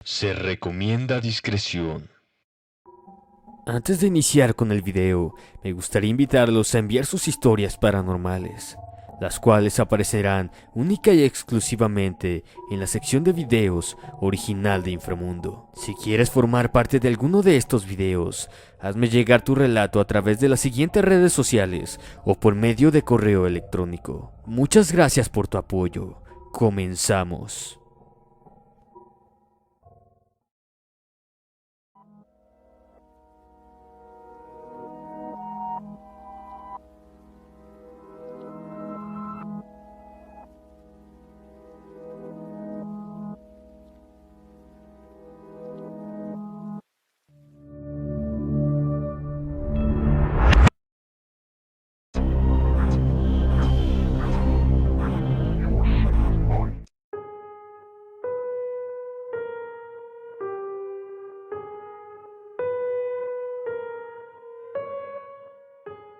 Se recomienda discreción. Antes de iniciar con el video, me gustaría invitarlos a enviar sus historias paranormales, las cuales aparecerán única y exclusivamente en la sección de videos original de Inframundo. Si quieres formar parte de alguno de estos videos, hazme llegar tu relato a través de las siguientes redes sociales o por medio de correo electrónico. Muchas gracias por tu apoyo. Comenzamos.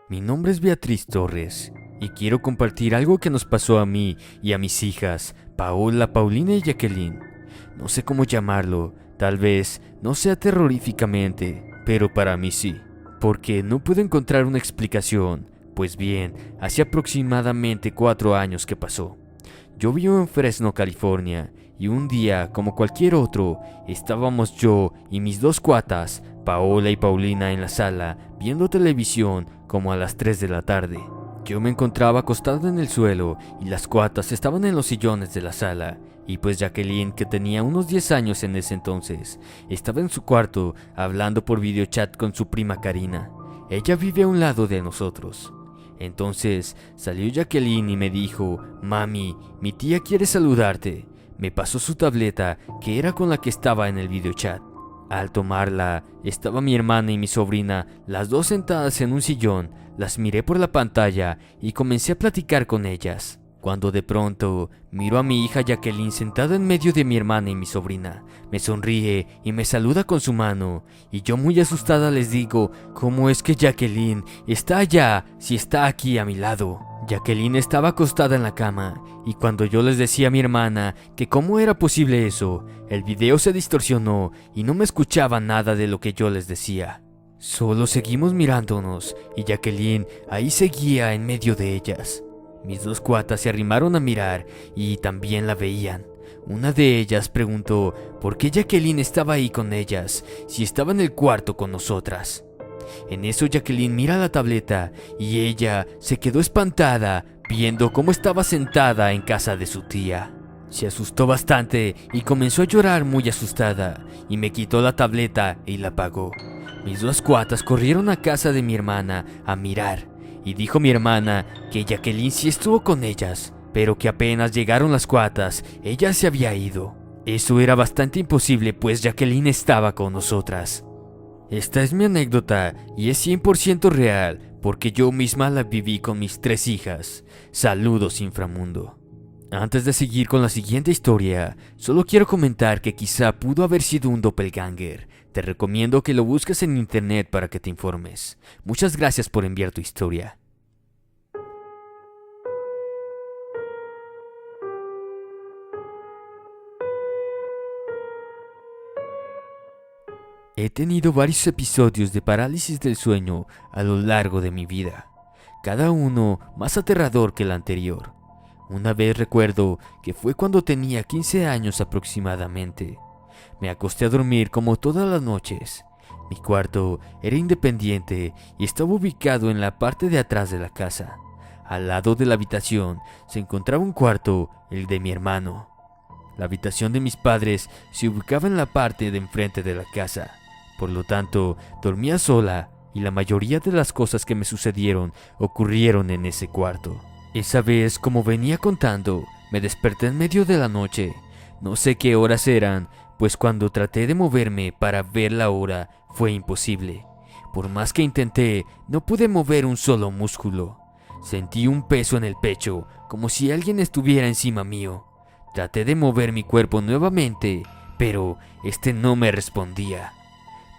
Mi nombre es Beatriz Torres y quiero compartir algo que nos pasó a mí y a mis hijas, Paola, Paulina y Jacqueline. No sé cómo llamarlo, tal vez no sea terroríficamente, pero para mí sí, porque no puedo encontrar una explicación. Pues bien, hace aproximadamente 4 años que pasó. Yo vivo en Fresno, California, y un día, como cualquier otro, estábamos yo y mis dos cuatas, Paola y Paulina, en la sala, viendo televisión como a las 3 de la tarde. Yo me encontraba acostado en el suelo y las cuatas estaban en los sillones de la sala, y pues Jacqueline, que tenía unos 10 años en ese entonces, estaba en su cuarto hablando por videochat con su prima Karina. Ella vive a un lado de nosotros. Entonces salió Jacqueline y me dijo: «Mami, mi tía quiere saludarte». Me pasó su tableta, que era con la que estaba en el videochat. Al tomarla, estaba mi hermana y mi sobrina, las dos sentadas en un sillón. Las miré por la pantalla y comencé a platicar con ellas, cuando de pronto miro a mi hija Jacqueline sentada en medio de mi hermana y mi sobrina. Me sonríe y me saluda con su mano, y yo muy asustada les digo: «¿Cómo es que Jacqueline está allá si está aquí a mi lado?». Jacqueline estaba acostada en la cama, y cuando yo les decía a mi hermana que cómo era posible eso, el video se distorsionó y no me escuchaba nada de lo que yo les decía. Solo seguimos mirándonos, y Jacqueline ahí seguía en medio de ellas. Mis dos cuatas se arrimaron a mirar y también la veían. Una de ellas preguntó por qué Jacqueline estaba ahí con ellas, si estaba en el cuarto con nosotras. En eso Jacqueline mira la tableta y ella se quedó espantada viendo cómo estaba sentada en casa de su tía. Se asustó bastante y comenzó a llorar muy asustada, y me quitó la tableta y la apagó. Mis dos cuatas corrieron a casa de mi hermana a mirar, y dijo mi hermana que Jacqueline sí estuvo con ellas, pero que apenas llegaron las cuatas, ella se había ido. Eso era bastante imposible, pues Jacqueline estaba con nosotras. Esta es mi anécdota y es 100% real, porque yo misma la viví con mis 3 hijas. Saludos, Inframundo. Antes de seguir con la siguiente historia, solo quiero comentar que quizá pudo haber sido un doppelganger. Te recomiendo que lo busques en internet para que te informes. Muchas gracias por enviar tu historia. He tenido varios episodios de parálisis del sueño a lo largo de mi vida, cada uno más aterrador que el anterior. Una vez recuerdo que fue cuando tenía 15 años aproximadamente. Me acosté a dormir como todas las noches. Mi cuarto era independiente y estaba ubicado en la parte de atrás de la casa. Al lado de la habitación se encontraba un cuarto, el de mi hermano. La habitación de mis padres se ubicaba en la parte de enfrente de la casa. Por lo tanto, dormía sola y la mayoría de las cosas que me sucedieron ocurrieron en ese cuarto. Esa vez, como venía contando, me desperté en medio de la noche. No sé qué horas eran, pues cuando traté de moverme para ver la hora fue imposible. Por más que intenté, no pude mover un solo músculo. Sentí un peso en el pecho, como si alguien estuviera encima mío. Traté de mover mi cuerpo nuevamente, pero este no me respondía.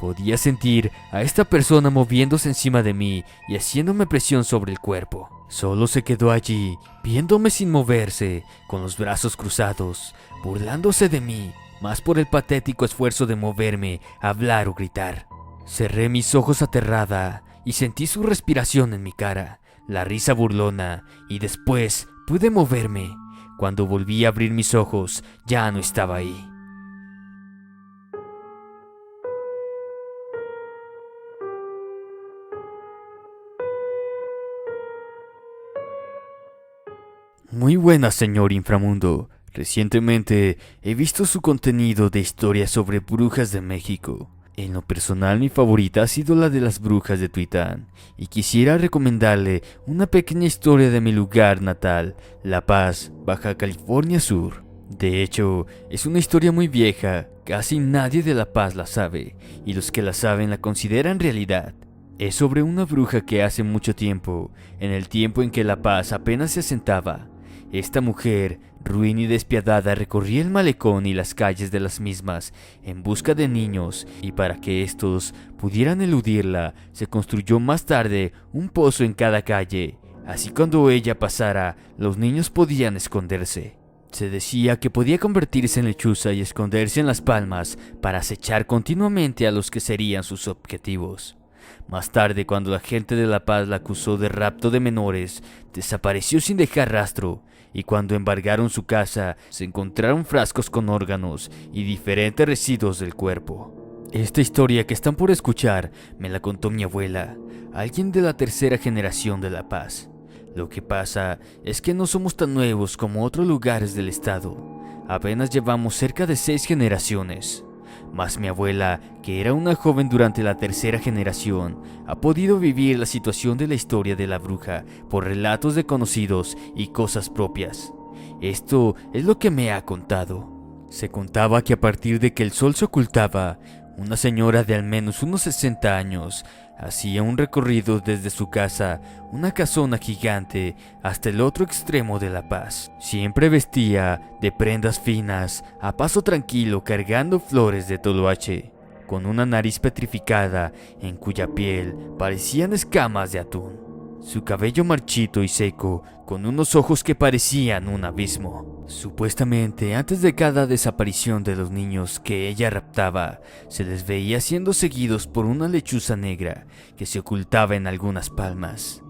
Podía sentir a esta persona moviéndose encima de mí y haciéndome presión sobre el cuerpo. Solo se quedó allí, viéndome sin moverse, con los brazos cruzados, burlándose de mí, más por el patético esfuerzo de moverme, hablar o gritar. Cerré mis ojos aterrada y sentí su respiración en mi cara, la risa burlona, y después pude moverme. Cuando volví a abrir mis ojos, ya no estaba ahí. Muy buena, señor Inframundo. Recientemente he visto su contenido de historias sobre brujas de México. En lo personal, mi favorita ha sido la de las brujas de Tuitán, y quisiera recomendarle una pequeña historia de mi lugar natal, La Paz, Baja California Sur. De hecho, es una historia muy vieja, casi nadie de La Paz la sabe, y los que la saben la consideran realidad. Es sobre una bruja que hace mucho tiempo, en el tiempo en que La Paz apenas se asentaba, esta mujer, ruin y despiadada, recorría el malecón y las calles de las mismas en busca de niños, y para que estos pudieran eludirla, se construyó más tarde un pozo en cada calle. Así cuando ella pasara, los niños podían esconderse. Se decía que podía convertirse en lechuza y esconderse en las palmas para acechar continuamente a los que serían sus objetivos. Más tarde, cuando la gente de La Paz la acusó de rapto de menores, desapareció sin dejar rastro, y cuando embargaron su casa, se encontraron frascos con órganos y diferentes residuos del cuerpo. Esta historia que están por escuchar me la contó mi abuela, alguien de la tercera generación de La Paz. Lo que pasa es que no somos tan nuevos como otros lugares del estado. Apenas llevamos cerca de 6 generaciones. Mas mi abuela, que era una joven durante la tercera generación, ha podido vivir la situación de la historia de la bruja por relatos de conocidos y cosas propias. Esto es lo que me ha contado. Se contaba que a partir de que el sol se ocultaba, una señora de al menos unos 60 años hacía un recorrido desde su casa, una casona gigante, hasta el otro extremo de La Paz. Siempre vestía de prendas finas, a paso tranquilo, cargando flores de toloache, con una nariz petrificada en cuya piel parecían escamas de atún. Su cabello marchito y seco, con unos ojos que parecían un abismo. Supuestamente, antes de cada desaparición de los niños que ella raptaba, se les veía siendo seguidos por una lechuza negra que se ocultaba en algunas palmas.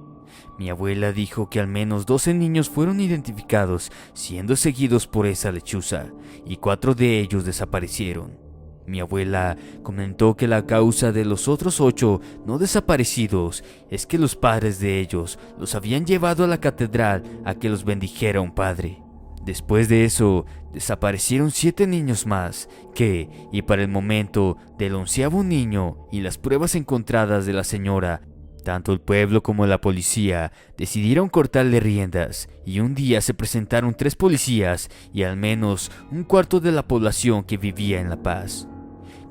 Mi abuela dijo que al menos 12 niños fueron identificados siendo seguidos por esa lechuza, y 4 de ellos desaparecieron. Mi abuela comentó que la causa de los otros 8 no desaparecidos es que los padres de ellos los habían llevado a la catedral a que los bendijera un padre. Después de eso, desaparecieron 7 niños más que, y para el momento del 11º niño y las pruebas encontradas de la señora, tanto el pueblo como la policía decidieron cortarle riendas, y un día se presentaron 3 policías y al menos un cuarto de la población que vivía en La Paz.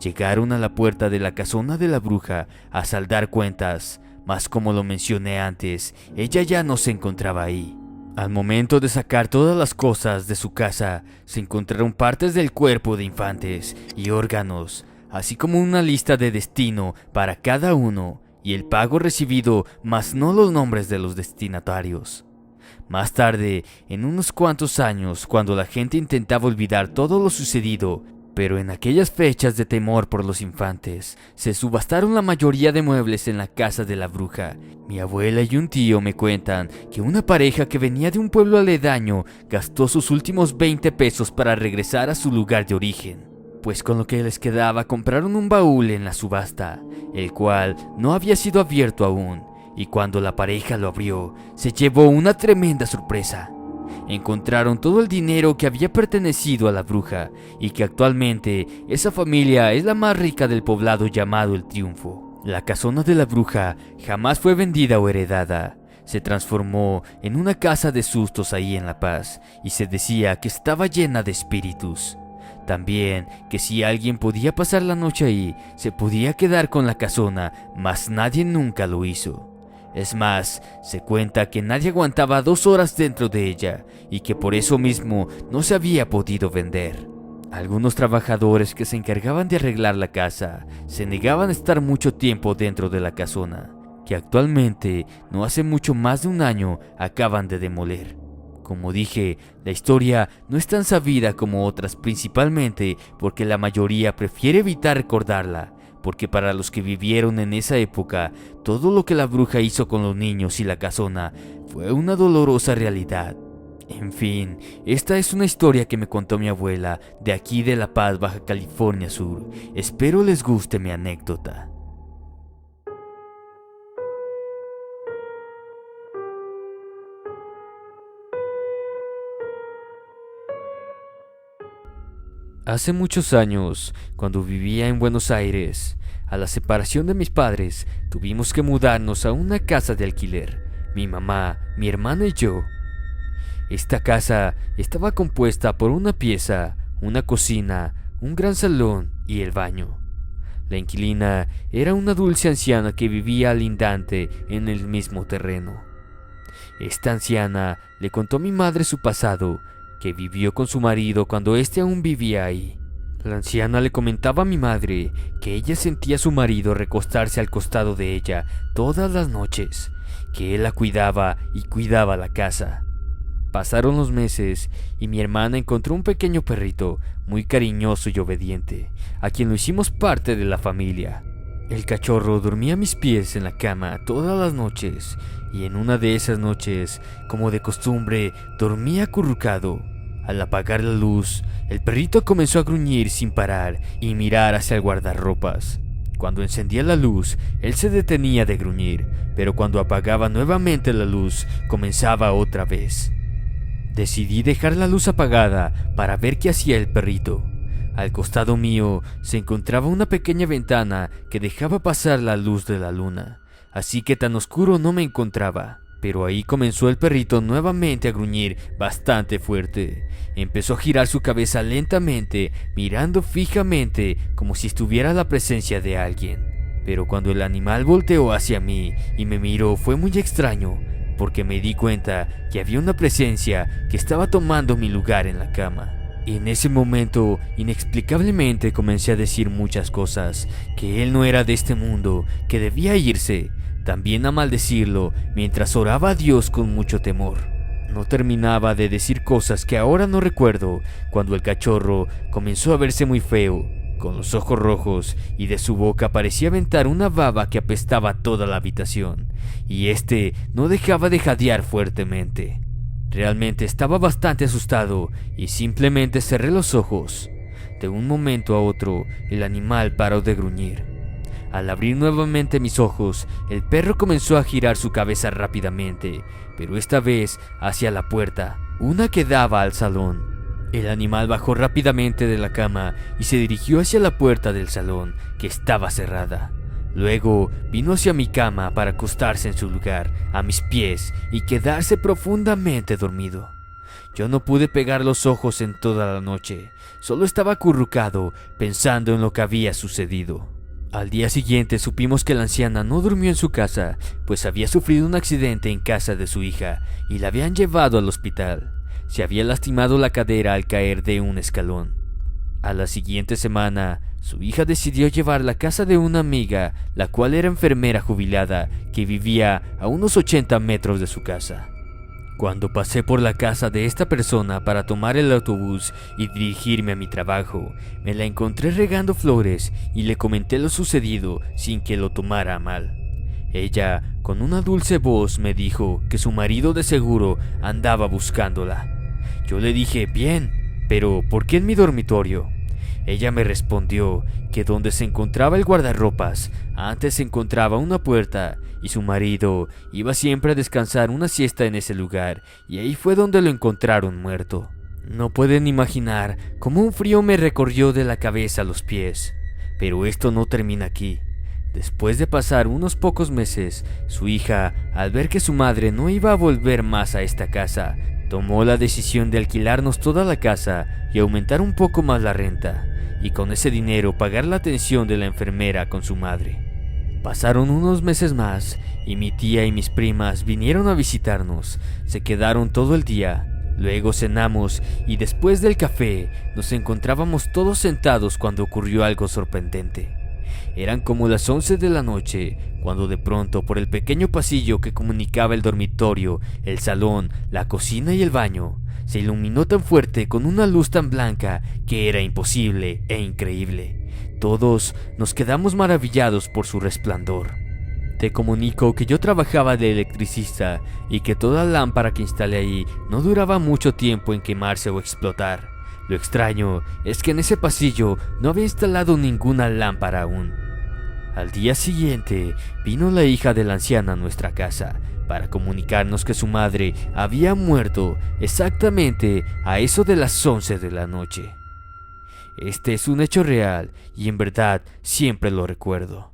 Llegaron a la puerta de la casona de la bruja a saldar cuentas, mas como lo mencioné antes, ella ya no se encontraba ahí. Al momento de sacar todas las cosas de su casa, se encontraron partes del cuerpo de infantes y órganos, así como una lista de destino para cada uno y el pago recibido, mas no los nombres de los destinatarios. Más tarde, en unos cuantos años, cuando la gente intentaba olvidar todo lo sucedido, pero en aquellas fechas de temor por los infantes, se subastaron la mayoría de muebles en la casa de la bruja. Mi abuela y un tío me cuentan que una pareja que venía de un pueblo aledaño gastó sus últimos 20 pesos para regresar a su lugar de origen, pues con lo que les quedaba compraron un baúl en la subasta, el cual no había sido abierto aún, y cuando la pareja lo abrió, se llevó una tremenda sorpresa. Encontraron todo el dinero que había pertenecido a la bruja y que actualmente esa familia es la más rica del poblado llamado El Triunfo. La casona de la bruja jamás fue vendida o heredada. Se transformó en una casa de sustos ahí en La Paz y se decía que estaba llena de espíritus. También que si alguien podía pasar la noche ahí, se podía quedar con la casona, mas nadie nunca lo hizo. Es más, se cuenta que nadie aguantaba 2 horas dentro de ella y que por eso mismo no se había podido vender. Algunos trabajadores que se encargaban de arreglar la casa se negaban a estar mucho tiempo dentro de la casona, que actualmente, no hace mucho más de un año, acaban de demoler. Como dije, la historia no es tan sabida como otras, principalmente porque la mayoría prefiere evitar recordarla, porque para los que vivieron en esa época, todo lo que la bruja hizo con los niños y la casona fue una dolorosa realidad. En fin, esta es una historia que me contó mi abuela de aquí de La Paz, Baja California Sur. Espero les guste mi anécdota. Hace muchos años, cuando vivía en Buenos Aires, a la separación de mis padres, tuvimos que mudarnos a una casa de alquiler, mi mamá, mi hermana y yo. Esta casa estaba compuesta por una pieza, una cocina, un gran salón y el baño. La inquilina era una dulce anciana que vivía lindante en el mismo terreno. Esta anciana le contó a mi madre su pasado, que vivió con su marido cuando éste aún vivía ahí. La anciana le comentaba a mi madre que ella sentía a su marido recostarse al costado de ella todas las noches, que él la cuidaba y cuidaba la casa. Pasaron los meses y mi hermana encontró un pequeño perrito muy cariñoso y obediente, a quien lo hicimos parte de la familia. El cachorro dormía a mis pies en la cama todas las noches, y en una de esas noches, como de costumbre, dormía acurrucado. Al apagar la luz, el perrito comenzó a gruñir sin parar y mirar hacia el guardarropas. Cuando encendía la luz, él se detenía de gruñir, pero cuando apagaba nuevamente la luz, comenzaba otra vez. Decidí dejar la luz apagada para ver qué hacía el perrito. Al costado mío se encontraba una pequeña ventana que dejaba pasar la luz de la luna, así que tan oscuro no me encontraba. Pero ahí comenzó el perrito nuevamente a gruñir bastante fuerte. Empezó a girar su cabeza lentamente, mirando fijamente como si estuviera la presencia de alguien. Pero cuando el animal volteó hacia mí y me miró fue muy extraño, porque me di cuenta que había una presencia que estaba tomando mi lugar en la cama. En ese momento, inexplicablemente comencé a decir muchas cosas, que él no era de este mundo, que debía irse, también a maldecirlo mientras oraba a Dios con mucho temor. No terminaba de decir cosas que ahora no recuerdo, cuando el cachorro comenzó a verse muy feo, con los ojos rojos, y de su boca parecía aventar una baba que apestaba toda la habitación, y este no dejaba de jadear fuertemente. Realmente estaba bastante asustado y simplemente cerré los ojos. De un momento a otro, el animal paró de gruñir. Al abrir nuevamente mis ojos, el perro comenzó a girar su cabeza rápidamente, pero esta vez hacia la puerta, una que daba al salón. El animal bajó rápidamente de la cama y se dirigió hacia la puerta del salón, que estaba cerrada. Luego vino hacia mi cama para acostarse en su lugar, a mis pies, y quedarse profundamente dormido. Yo no pude pegar los ojos en toda la noche, solo estaba acurrucado pensando en lo que había sucedido. Al día siguiente supimos que la anciana no durmió en su casa, pues había sufrido un accidente en casa de su hija y la habían llevado al hospital. Se había lastimado la cadera al caer de un escalón. A la siguiente semana, su hija decidió llevarla a casa de una amiga, la cual era enfermera jubilada, que vivía a unos 80 metros de su casa. Cuando pasé por la casa de esta persona para tomar el autobús y dirigirme a mi trabajo, me la encontré regando flores y le comenté lo sucedido sin que lo tomara a mal. Ella, con una dulce voz, me dijo que su marido de seguro andaba buscándola. Yo le dije, bien, pero ¿por qué en mi dormitorio? Ella me respondió que donde se encontraba el guardarropas, antes se encontraba una puerta y su marido iba siempre a descansar una siesta en ese lugar y ahí fue donde lo encontraron muerto. No pueden imaginar cómo un frío me recorrió de la cabeza a los pies. Pero esto no termina aquí. Después de pasar unos pocos meses, su hija, al ver que su madre no iba a volver más a esta casa, tomó la decisión de alquilarnos toda la casa y aumentar un poco más la renta, y con ese dinero pagar la atención de la enfermera con su madre. Pasaron unos meses más y mi tía y mis primas vinieron a visitarnos. Se quedaron todo el día. Luego cenamos y después del café nos encontrábamos todos sentados cuando ocurrió algo sorprendente. Eran como las 11 de la noche, cuando de pronto por el pequeño pasillo que comunicaba el dormitorio, el salón, la cocina y el baño, se iluminó tan fuerte con una luz tan blanca que era imposible e increíble. Todos nos quedamos maravillados por su resplandor. Te comunico que yo trabajaba de electricista y que toda lámpara que instalé ahí no duraba mucho tiempo en quemarse o explotar. Lo extraño es que en ese pasillo no había instalado ninguna lámpara aún. Al día siguiente vino la hija de la anciana a nuestra casa para comunicarnos que su madre había muerto exactamente a eso de las 11 de la noche. Este es un hecho real y en verdad siempre lo recuerdo.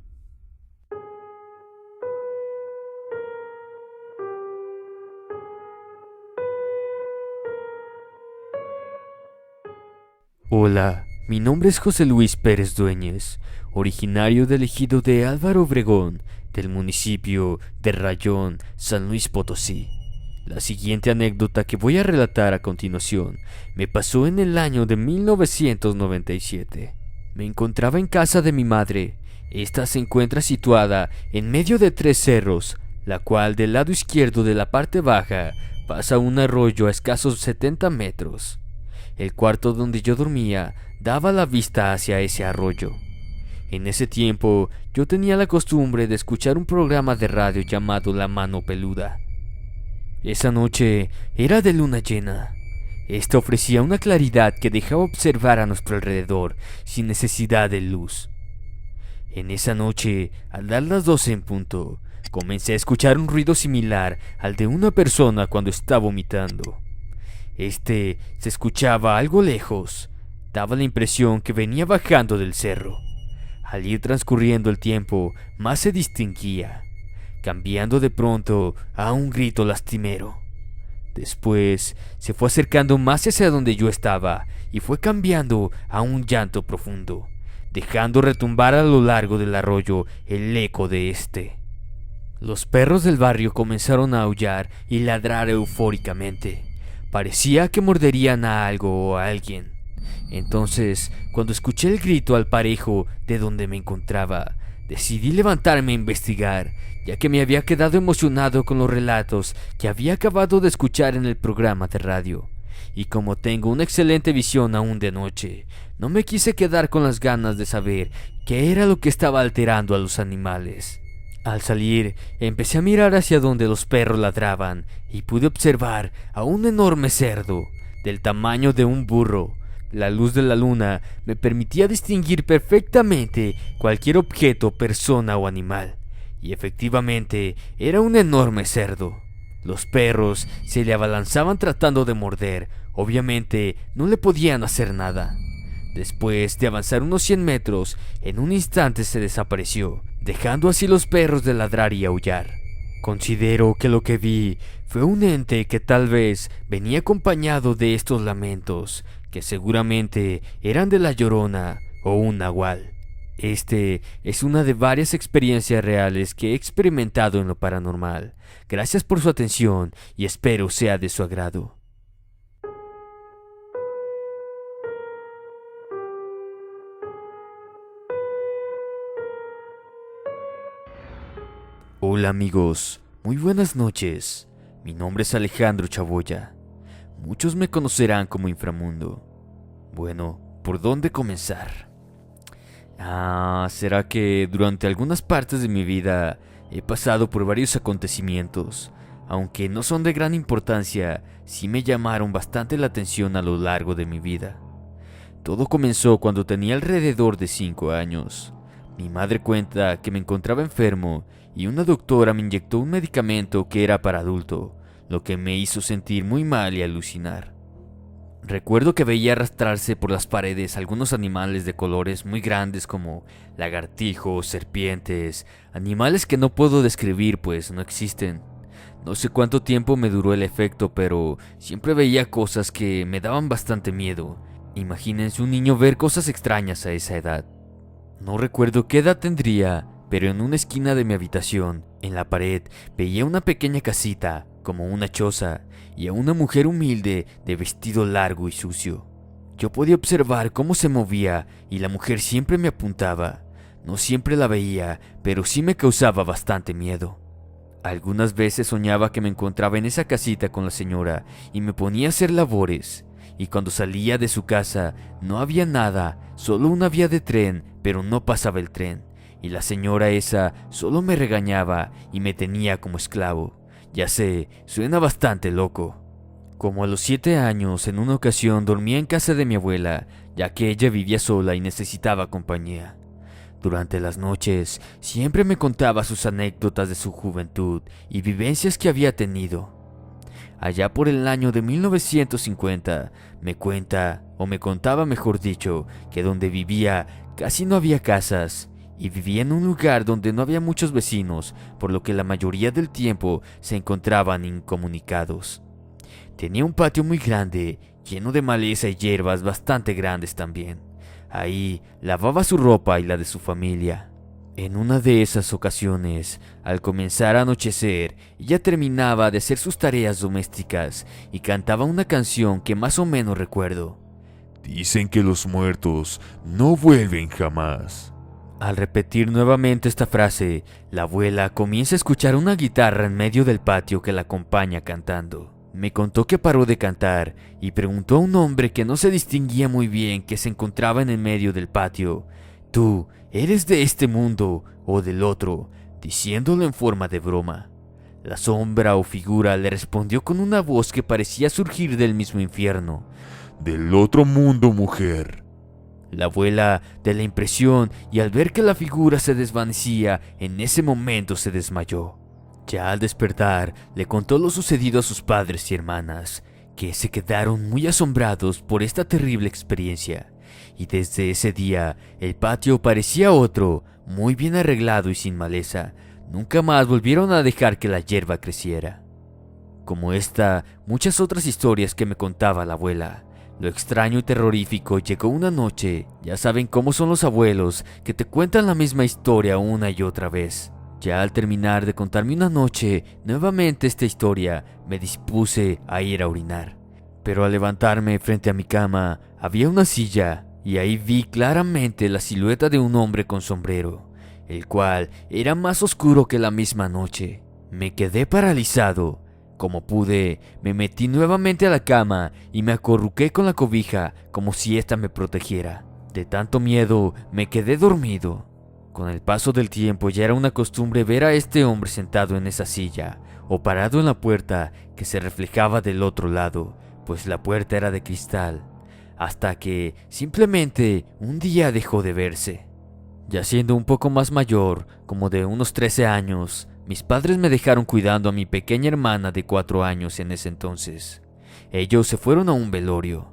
Hola, mi nombre es José Luis Pérez Dueñez, originario del ejido de Álvaro Obregón, del municipio de Rayón, San Luis Potosí. La siguiente anécdota que voy a relatar a continuación me pasó en el año de 1997. Me encontraba en casa de mi madre. Esta se encuentra situada en medio de 3 cerros, la cual del lado izquierdo de la parte baja pasa un arroyo a escasos 70 metros. El cuarto donde yo dormía daba la vista hacia ese arroyo. En ese tiempo yo tenía la costumbre de escuchar un programa de radio llamado La Mano Peluda. Esa noche era de luna llena. Esta ofrecía una claridad que dejaba observar a nuestro alrededor sin necesidad de luz. En esa noche, al dar las 12 en punto, comencé a escuchar un ruido similar al de una persona cuando está vomitando. Se escuchaba algo lejos. Daba la impresión que venía bajando del cerro. Al ir transcurriendo el tiempo, más se distinguía, cambiando de pronto a un grito lastimero. Después se fue acercando más hacia donde yo estaba y fue cambiando a un llanto profundo, dejando retumbar a lo largo del arroyo el eco de este. Los perros del barrio comenzaron a aullar y ladrar eufóricamente. Parecía que morderían a algo o a alguien. Entonces, cuando escuché el grito al parejo de donde me encontraba, decidí levantarme a investigar, ya que me había quedado emocionado con los relatos que había acabado de escuchar en el programa de radio. Y como tengo una excelente visión aún de noche, no me quise quedar con las ganas de saber qué era lo que estaba alterando a los animales. Al salir, empecé a mirar hacia donde los perros ladraban y pude observar a un enorme cerdo, del tamaño de un burro. La luz de la luna me permitía distinguir perfectamente cualquier objeto, persona o animal, y efectivamente era un enorme cerdo. Los perros se le abalanzaban tratando de morder, obviamente no le podían hacer nada. Después de avanzar unos 100 metros, en un instante se desapareció, dejando así los perros de ladrar y aullar. Considero que lo que vi fue un ente que tal vez venía acompañado de estos lamentos, que seguramente eran de la Llorona o un nahual. Es una de varias experiencias reales que he experimentado en lo paranormal. Gracias por su atención y espero sea de su agrado. Hola amigos, muy buenas noches. Mi nombre es Alejandro Chaboya. Muchos me conocerán como Inframundo. Bueno, ¿por dónde comenzar? Será que durante algunas partes de mi vida he pasado por varios acontecimientos, aunque no son de gran importancia, sí me llamaron bastante la atención a lo largo de mi vida. Todo comenzó cuando tenía alrededor de 5 años. Mi madre cuenta que me encontraba enfermo y una doctora me inyectó un medicamento que era para adulto, lo que me hizo sentir muy mal y alucinar. Recuerdo que veía arrastrarse por las paredes algunos animales de colores muy grandes como lagartijos, serpientes, animales que no puedo describir pues no existen. No sé cuánto tiempo me duró el efecto, pero siempre veía cosas que me daban bastante miedo. Imagínense un niño ver cosas extrañas a esa edad. No recuerdo qué edad tendría, pero en una esquina de mi habitación, en la pared, veía una pequeña casita, como una choza, y a una mujer humilde de vestido largo y sucio. Yo podía observar cómo se movía y la mujer siempre me apuntaba. No siempre la veía, pero sí me causaba bastante miedo. Algunas veces soñaba que me encontraba en esa casita con la señora y me ponía a hacer labores. Y cuando salía de su casa no había nada, solo una vía de tren, pero no pasaba el tren. Y la señora esa solo me regañaba y me tenía como esclavo. Ya sé, suena bastante loco. Como a los 7 años, en una ocasión dormía en casa de mi abuela, ya que ella vivía sola y necesitaba compañía. Durante las noches, siempre me contaba sus anécdotas de su juventud y vivencias que había tenido. Allá por el año de 1950, me contaba mejor dicho, que donde vivía casi no había casas, y vivía en un lugar donde no había muchos vecinos, por lo que la mayoría del tiempo se encontraban incomunicados. Tenía un patio muy grande, lleno de maleza y hierbas bastante grandes también. Ahí lavaba su ropa y la de su familia. En una de esas ocasiones, al comenzar a anochecer, ella terminaba de hacer sus tareas domésticas y cantaba una canción que más o menos recuerdo. Dicen que los muertos no vuelven jamás. Al repetir nuevamente esta frase, la abuela comienza a escuchar una guitarra en medio del patio que la acompaña cantando. Me contó que paró de cantar y preguntó a un hombre que no se distinguía muy bien que se encontraba en el medio del patio: ¿Tú eres de este mundo o del otro?, diciéndolo en forma de broma. La sombra o figura le respondió con una voz que parecía surgir del mismo infierno: Del otro mundo, mujer. La abuela, de la impresión y al ver que la figura se desvanecía, en ese momento se desmayó. Ya al despertar, le contó lo sucedido a sus padres y hermanas, que se quedaron muy asombrados por esta terrible experiencia. Y desde ese día, el patio parecía otro, muy bien arreglado y sin maleza. Nunca más volvieron a dejar que la hierba creciera. Como esta, muchas otras historias que me contaba la abuela. Lo extraño y terrorífico llegó una noche. Ya saben cómo son los abuelos, que te cuentan la misma historia una y otra vez. Ya al terminar de contarme una noche nuevamente esta historia, me dispuse a ir a orinar. Pero al levantarme frente a mi cama, había una silla, y ahí vi claramente la silueta de un hombre con sombrero, el cual era más oscuro que la misma noche. Me quedé paralizado. Como pude, me metí nuevamente a la cama y me acurruqué con la cobija como si ésta me protegiera. De tanto miedo, me quedé dormido. Con el paso del tiempo ya era una costumbre ver a este hombre sentado en esa silla o parado en la puerta que se reflejaba del otro lado, pues la puerta era de cristal, hasta que simplemente un día dejó de verse. Ya siendo un poco más mayor, como de unos 13 años, mis padres me dejaron cuidando a mi pequeña hermana de 4 años en ese entonces. Ellos se fueron a un velorio.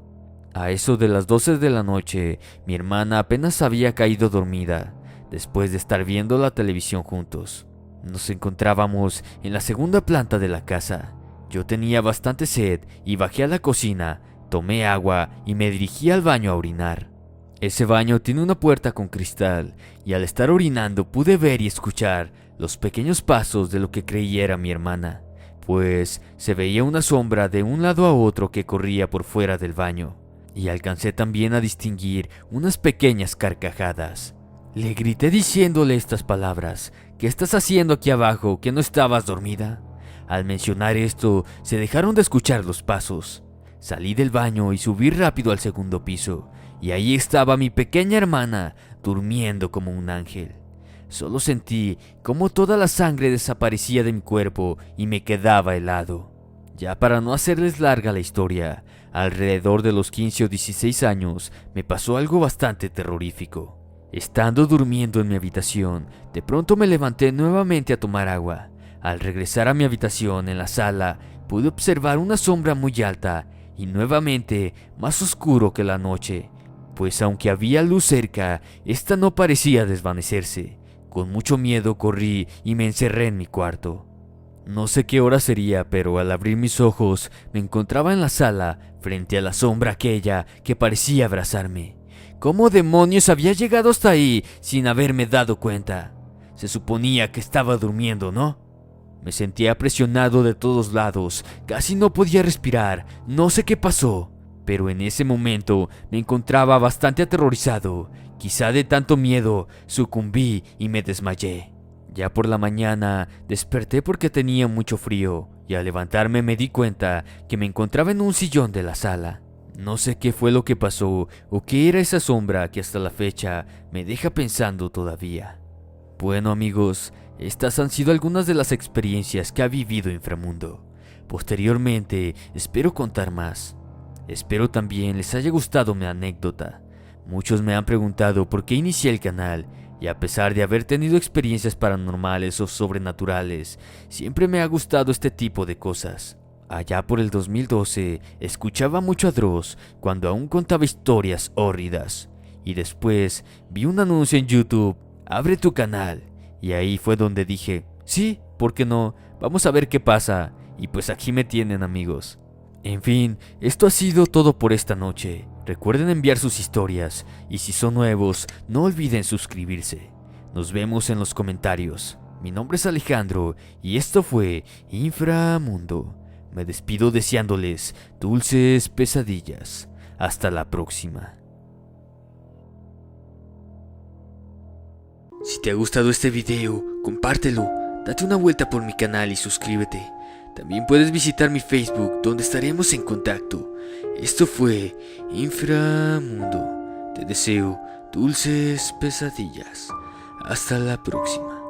A eso de las 12 de la noche, mi hermana apenas había caído dormida, después de estar viendo la televisión juntos. Nos encontrábamos en la segunda planta de la casa. Yo tenía bastante sed y bajé a la cocina, tomé agua y me dirigí al baño a orinar. Ese baño tiene una puerta con cristal y al estar orinando pude ver y escuchar los pequeños pasos de lo que creí era mi hermana, pues se veía una sombra de un lado a otro que corría por fuera del baño, y alcancé también a distinguir unas pequeñas carcajadas. Le grité diciéndole estas palabras: ¿Qué estás haciendo aquí abajo, que no estabas dormida? Al mencionar esto, se dejaron de escuchar los pasos. Salí del baño y subí rápido al segundo piso, y ahí estaba mi pequeña hermana, durmiendo como un ángel. Solo sentí cómo toda la sangre desaparecía de mi cuerpo y me quedaba helado. Ya para no hacerles larga la historia, alrededor de los 15 o 16 años, me pasó algo bastante terrorífico. Estando durmiendo en mi habitación, de pronto me levanté nuevamente a tomar agua. Al regresar a mi habitación en la sala, pude observar una sombra muy alta y nuevamente más oscuro que la noche, pues aunque había luz cerca, esta no parecía desvanecerse. Con mucho miedo corrí y me encerré en mi cuarto. No sé qué hora sería, pero al abrir mis ojos me encontraba en la sala frente a la sombra aquella que parecía abrazarme. ¿Cómo demonios había llegado hasta ahí sin haberme dado cuenta? Se suponía que estaba durmiendo, ¿no? Me sentía presionado de todos lados, casi no podía respirar, no sé qué pasó, pero en ese momento me encontraba bastante aterrorizado. Quizá de tanto miedo sucumbí y me desmayé. Ya por la mañana desperté porque tenía mucho frío y al levantarme me di cuenta que me encontraba en un sillón de la sala. No sé qué fue lo que pasó o qué era esa sombra que hasta la fecha me deja pensando todavía. Bueno amigos, estas han sido algunas de las experiencias que ha vivido Inframundo. Posteriormente espero contar más. Espero también les haya gustado mi anécdota. Muchos me han preguntado por qué inicié el canal y a pesar de haber tenido experiencias paranormales o sobrenaturales, siempre me ha gustado este tipo de cosas. Allá por el 2012 escuchaba mucho a Dross cuando aún contaba historias hórridas. Y después vi un anuncio en YouTube, abre tu canal. Y ahí fue donde dije, sí, ¿por qué no? Vamos a ver qué pasa. Y pues aquí me tienen amigos. En fin, esto ha sido todo por esta noche. Recuerden enviar sus historias y si son nuevos, no olviden suscribirse. Nos vemos en los comentarios. Mi nombre es Alejandro y esto fue Inframundo. Me despido deseándoles dulces pesadillas. Hasta la próxima. Si te ha gustado este video, compártelo, date una vuelta por mi canal y suscríbete. También puedes visitar mi Facebook donde estaremos en contacto. Esto fue Inframundo. Te deseo dulces pesadillas. Hasta la próxima.